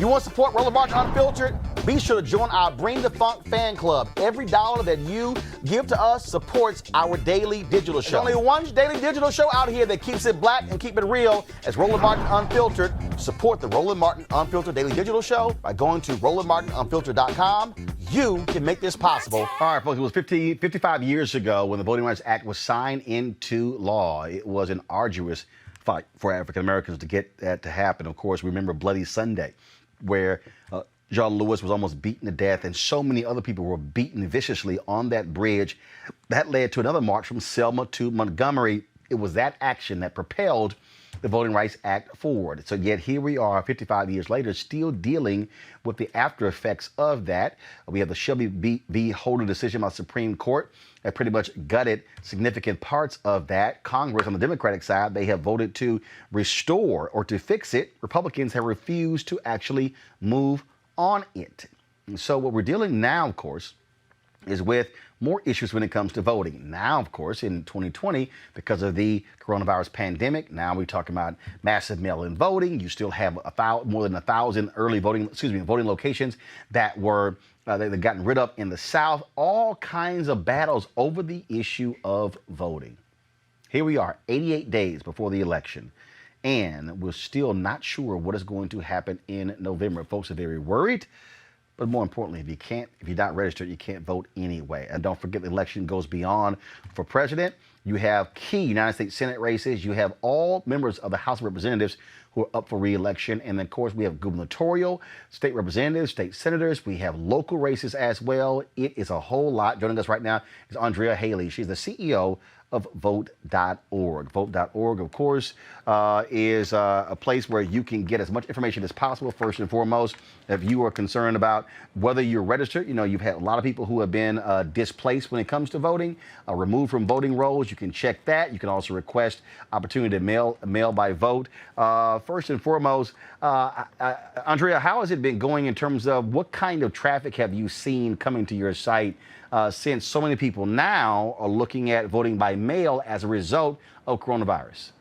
You want to support Roland Martin Unfiltered? Be sure to join our Bring the Funk fan club. Every dollar that you give to us supports our daily digital show. There's only one daily digital show out here that keeps it black and keep it real. It's Roland Martin Unfiltered. Support the Roland Martin Unfiltered daily digital show by going to RolandMartinUnfiltered.com. You can make this possible. All right, folks, it was 55 years ago when the Voting Rights Act was signed into law. It was an arduous fight for African Americans to get that to happen. Of course, we remember Bloody Sunday, where John Lewis was almost beaten to death, and so many other people were beaten viciously on that bridge. That led to another march from Selma to Montgomery. It was that action that propelled the Voting Rights Act forward. So yet here we are 55 years later, still dealing with the after effects of that. We have the Shelby v. Holder decision by the Supreme Court that pretty much gutted significant parts of that. Congress, on the Democratic side, they have voted to restore or to fix it. Republicans have refused to actually move on it. And so what we're dealing now, of course, is with more issues when it comes to voting. Now, of course, in 2020, because of the coronavirus pandemic, now we're talking about massive mail-in voting. You still have more than 1,000 voting locations that were they've gotten rid of in the South. All kinds of battles over the issue of voting. Here we are, 88 days before the election, and we're still not sure what is going to happen in November. Folks are very worried. But more importantly, if you're not registered, you can't vote anyway. And don't forget, the election goes beyond for president. You have key United States Senate races. You have all members of the House of Representatives who are up for re-election. And then, of course, we have gubernatorial, state representatives, state senators. We have local races as well. It is a whole lot. Joining us right now is Andrea Hailey. She's the CEO of Vote.org. Vote.org, of course, is a place where you can get as much information as possible. First and foremost, if you are concerned about whether you're registered, you know, you've had a lot of people who have been displaced when it comes to voting, removed from voting rolls. You can check that. You can also request opportunity to mail by vote. First and foremost, Andrea, how has it been going in terms of what kind of traffic have you seen coming to your site since so many people now are looking at voting by mail as a result of coronavirus?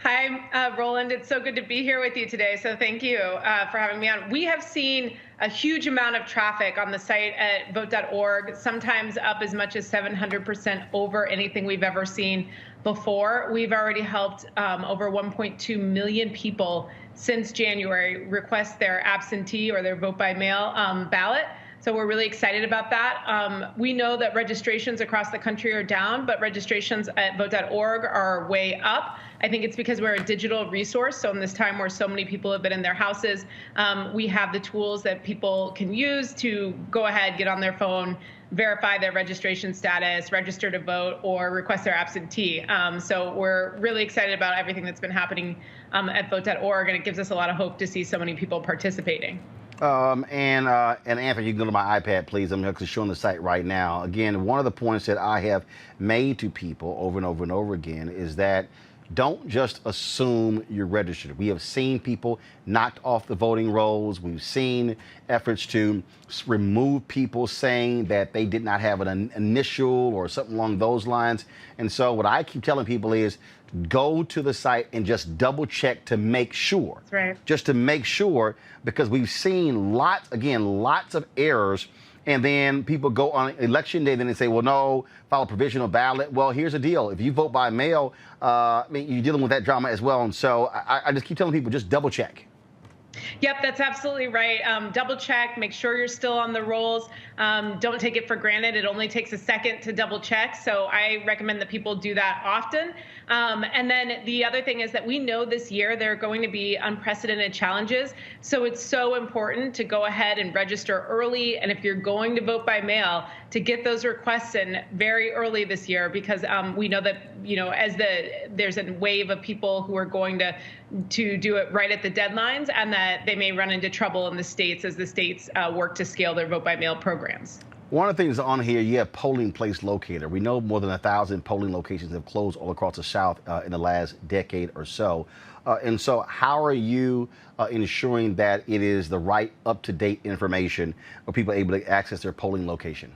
Hi, Roland. It's so good to be here with you today. So thank you for having me on. We have seen a huge amount of traffic on the site at Vote.org, sometimes up as much as 700% over anything we've ever seen before. We've already helped over 1.2 million people since January request their absentee or their vote by mail ballot. So we're really excited about that. We know that registrations across the country are down, but registrations at Vote.org are way up. I think it's because we're a digital resource. So in this time where so many people have been in their houses, we have the tools that people can use to go ahead, get on their phone, verify their registration status, register to vote, or request their absentee. So we're really excited about everything that's been happening at Vote.org, and it gives us a lot of hope to see so many people participating. And Anthony, you can go to my iPad, please. I'm actually showing the site right now. Again, one of the points that I have made to people over and over and over again is that don't just assume you're registered. We have seen people knocked off the voting rolls. We've seen efforts to remove people saying that they did not have an initial or something along those lines. And so what I keep telling people is go to the site and just double check to make sure. That's right. Just to make sure, because we've seen lots of errors. And then people go on election day, then they say, well, no, file a provisional ballot. Well, here's the deal. If you vote by mail, I mean, you're dealing with that drama as well. And so I just keep telling people, just double check. Yep, that's absolutely right. Double check, make sure you're still on the rolls. Don't take it for granted. It only takes a second to double check. So I recommend that people do that often. And then the other thing is that we know this year there are going to be unprecedented challenges. So it's so important to go ahead and register early. And if you're going to vote by mail, to get those requests in very early this year, because we know that, you know, as there's a wave of people who are going to do it right at the deadlines, and that they may run into trouble in the states as the states work to scale their vote by mail programs. One of the things on here, you have polling place locator. We know more than 1,000 polling locations have closed all across the South in the last decade or so. And so how are you ensuring that it is the right up-to-date information for people able to access their polling location?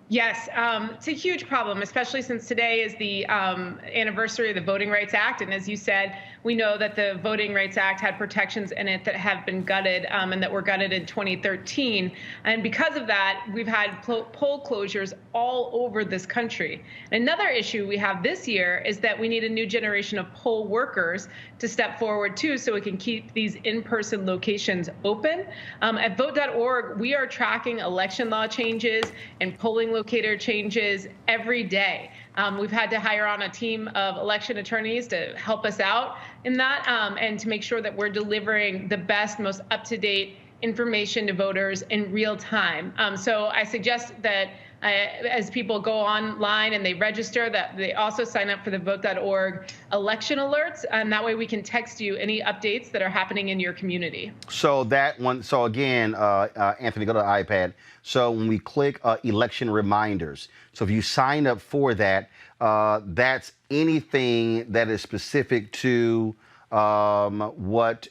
Yes, it's a huge problem, especially since today is the anniversary of the Voting Rights Act. And as you said, We know that the Voting Rights Act had protections in it that have been gutted and that were gutted in 2013. And because of that, we've had poll closures all over this country. Another issue we have this year is that we need a new generation of poll workers to step forward too, so we can keep these in-person locations open. At vote.org, we are tracking election law changes and polling locator changes every day. We've had to hire on a team of election attorneys to help us out in that and to make sure that we're delivering the best, most up-to-date information to voters in real time. So I suggest that as people go online and they register, that they also sign up for the vote.org election alerts, and that way we can text you any updates that are happening in your community. So that one, so again, Anthony, go to the iPad. So when we click election reminders, so if you sign up for that, that's anything that is specific to what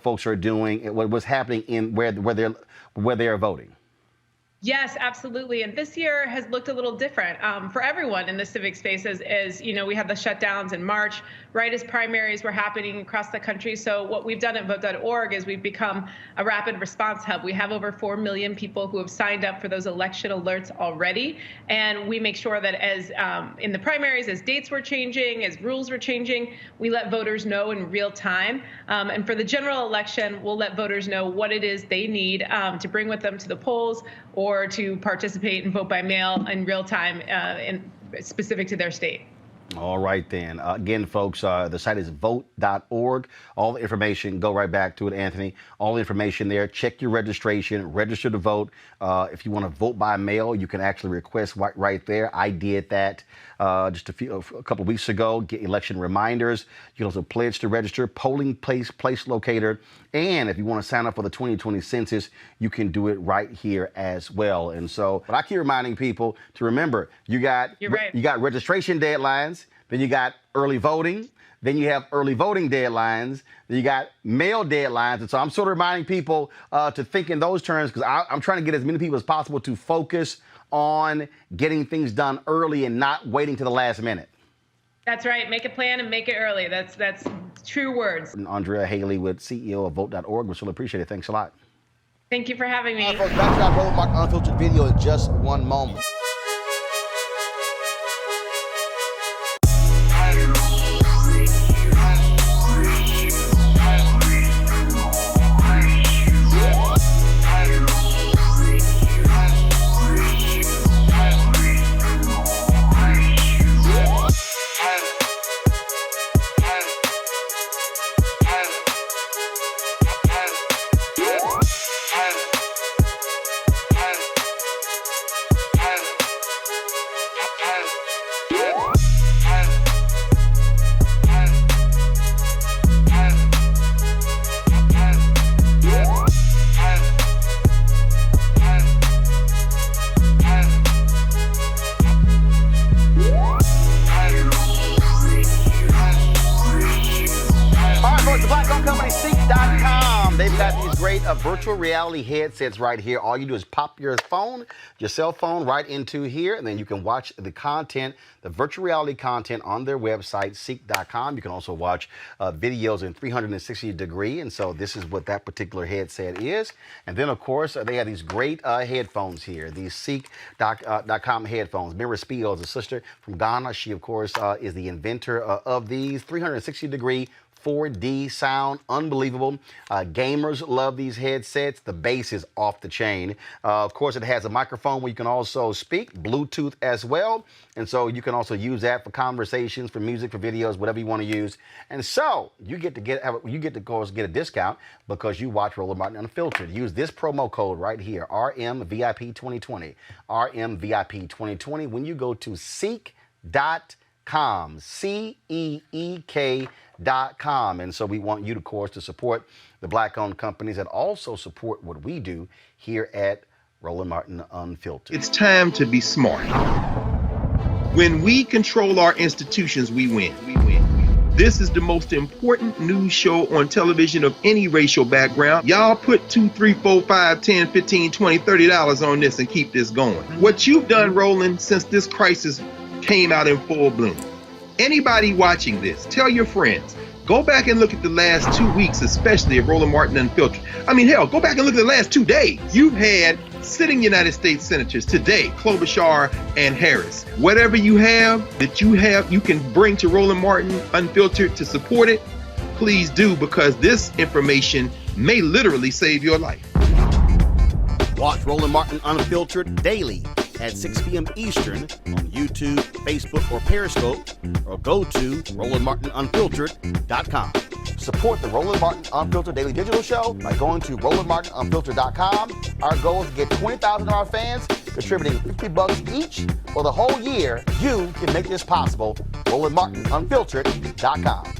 folks are doing, what's happening in where they're voting. Yes, absolutely. And this year has looked a little different for everyone in the civic spaces. As you know, we had the shutdowns in March, right as primaries were happening across the country. So what we've done at vote.org is we've become a rapid response hub. We have over 4 million people who have signed up for those election alerts already. And we make sure that as in the primaries, as dates were changing, as rules were changing, we let voters know in real time. And for the general election, we'll let voters know what it is they need to bring with them to the polls or to participate and vote by mail in real time specific to their state. All right, then. Again, folks, the site is vote.org. All the information, go right back to it, Anthony. All the information there. Check your registration, register to vote. If you want to vote by mail, you can actually request right there. I did that just a couple of weeks ago. Get election reminders. You can also pledge to register, polling place locator. And if you want to sign up for the 2020 census, you can do it right here as well. And so, but I keep reminding people to remember, you got registration deadlines, then you got early voting, then you have early voting deadlines, then you got mail deadlines. And so I'm sort of reminding people to think in those terms, because I'm trying to get as many people as possible to focus on getting things done early and not waiting to the last minute. That's right. Make a plan and make it early. That's true words. And Andrea Hailey, with CEO of vote.org. We really appreciate it. Thanks a lot. Thank you for having me. All right, folks, back to our Roland Martin Unfiltered video in just one moment. Virtual reality headsets right here. All you do is pop your cell phone right into here, and then you can watch the content, the virtual reality content on their website, seek.com. You can also watch videos in 360 degree, and so this is what that particular headset is. And then, of course, they have these great headphones here, these seek.com headphones. Mira Spio is a sister from Ghana. She, of course, is the inventor of these 360 degree 4D sound, unbelievable. Gamers love these headsets. The bass is off the chain. Of course, it has a microphone where you can also speak, Bluetooth as well. And so you can also use that for conversations, for music, for videos, whatever you want to use. And so you get to of course get a discount because you watch Roland Martin Unfiltered. Use this promo code right here, RMVIP2020, RMVIP2020 when you go to seek.com, CEEK.com. And so we want you, of course, to support the Black-owned companies that also support what we do here at Roland Martin Unfiltered. It's time to be smart. When we control our institutions, we win. This is the most important news show on television of any racial background. Y'all put $2, $3, $4, $5, $10, $15, $20, $30 on this and keep this going. What you've done, Roland, since this crisis came out in full bloom. Anybody watching this, tell your friends, Go back and look at the last 2 weeks, especially of Roland Martin Unfiltered. I mean, hell, go back and look at the last 2 days. You've had sitting United States senators today, Klobuchar and Harris. Whatever you have you can bring to Roland Martin Unfiltered to support it, please do, because this information may literally save your life. Watch Roland Martin Unfiltered daily at 6 p.m. Eastern on YouTube, Facebook, or Periscope, or go to RolandMartinUnfiltered.com. Support the Roland Martin Unfiltered Daily Digital Show by going to RolandMartinUnfiltered.com. Our goal is to get 20,000 of our fans contributing $50 each for the whole year. You can make this possible. RolandMartinUnfiltered.com.